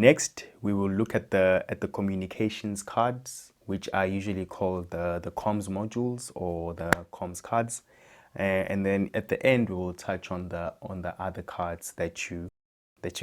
Next, we will look at the communications cards, which are usually called the comms modules or the comms cards. And then at the end, we will touch on the other cards that you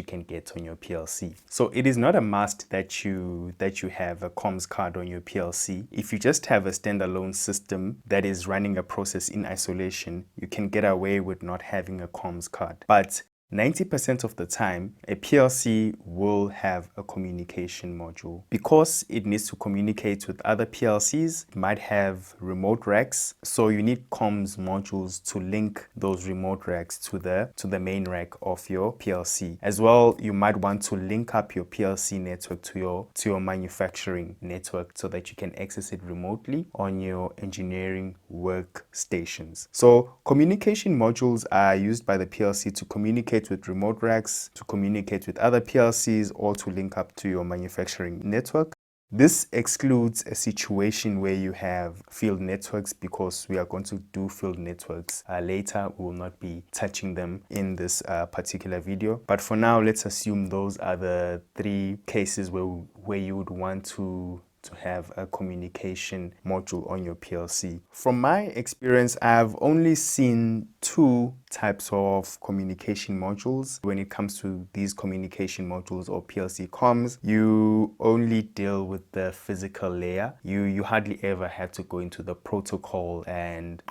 can get on your PLC. So it is not a must that you have a comms card on your PLC. If you just have a standalone system that is running a process in isolation, you can get away with not having a comms card. But 90% of the time, a PLC will have a communication module. Because it needs to communicate with other PLCs, it might have remote racks, so you need comms modules to link those remote racks to the main rack of your PLC. As well, you might want to link up your PLC network to your manufacturing network so that you can access it remotely on your engineering workstations. So communication modules are used by the PLC to communicate with remote racks, to communicate with other PLCs, or to link up to your manufacturing network. This excludes a situation where you have field networks, because we are going to do field networks later. We will not be touching them in this particular video. But for now, let's assume those are the three cases where you would want to have a communication module on your PLC. From my experience, I've only seen two types of communication modules. When it comes to these communication modules or PLC comms, you only deal with the physical layer. You hardly ever have to go into the protocol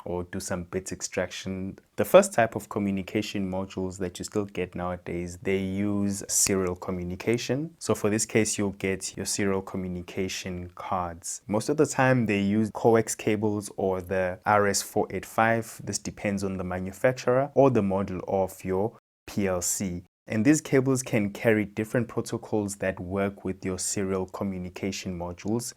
or do some bit extraction. The first type of communication modules that you still get nowadays, they use serial communication. So for this case, you'll get your serial communication cards. Most of the time they use coax cables or the RS485. This depends on the manufacturer or the model of your PLC. And these cables can carry different protocols that work with your serial communication modules,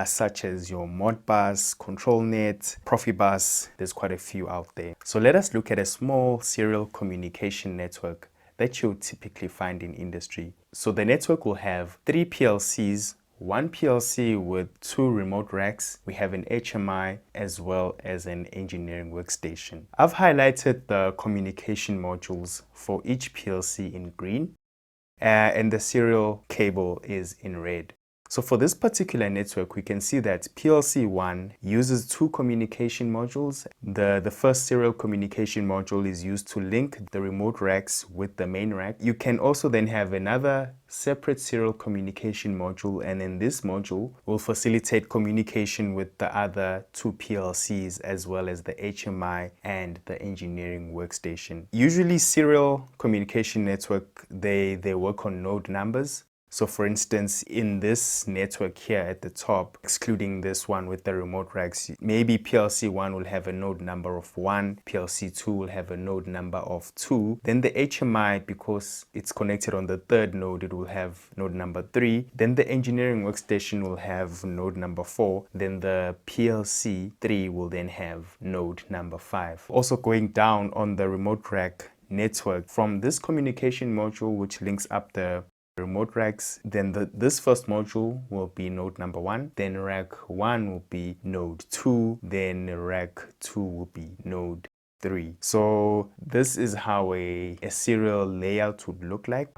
such as your Modbus, ControlNet, Profibus. There's quite a few out there. So let us look at a small serial communication network that you'll typically find in industry. So the network will have three PLCs, one PLC with two remote racks. We have an HMI as well as an engineering workstation. I've highlighted the communication modules for each PLC in green, and the serial cable is in red. So for this particular network, we can see that PLC 1 uses two communication modules. The first serial communication module is used to link the remote racks with the main rack. You can also then have another separate serial communication module, and then this module will facilitate communication with the other two PLCs as well as the HMI and the engineering workstation. Usually serial communication network, they work on node numbers. So for instance, in this network here at the top, excluding this one with the remote racks, maybe PLC 1 will have a node number of 1, PLC 2 will have a node number of 2. Then the HMI, because it's connected on the third node, it will have node number 3. Then the engineering workstation will have node number 4. Then the PLC 3 will then have node number 5. Also going down on the remote rack network, from this communication module which links up the remote racks, then this first module will be node number 1, then rack 1 will be node 2, then rack 2 will be node 3. So this is how a serial layout would look like.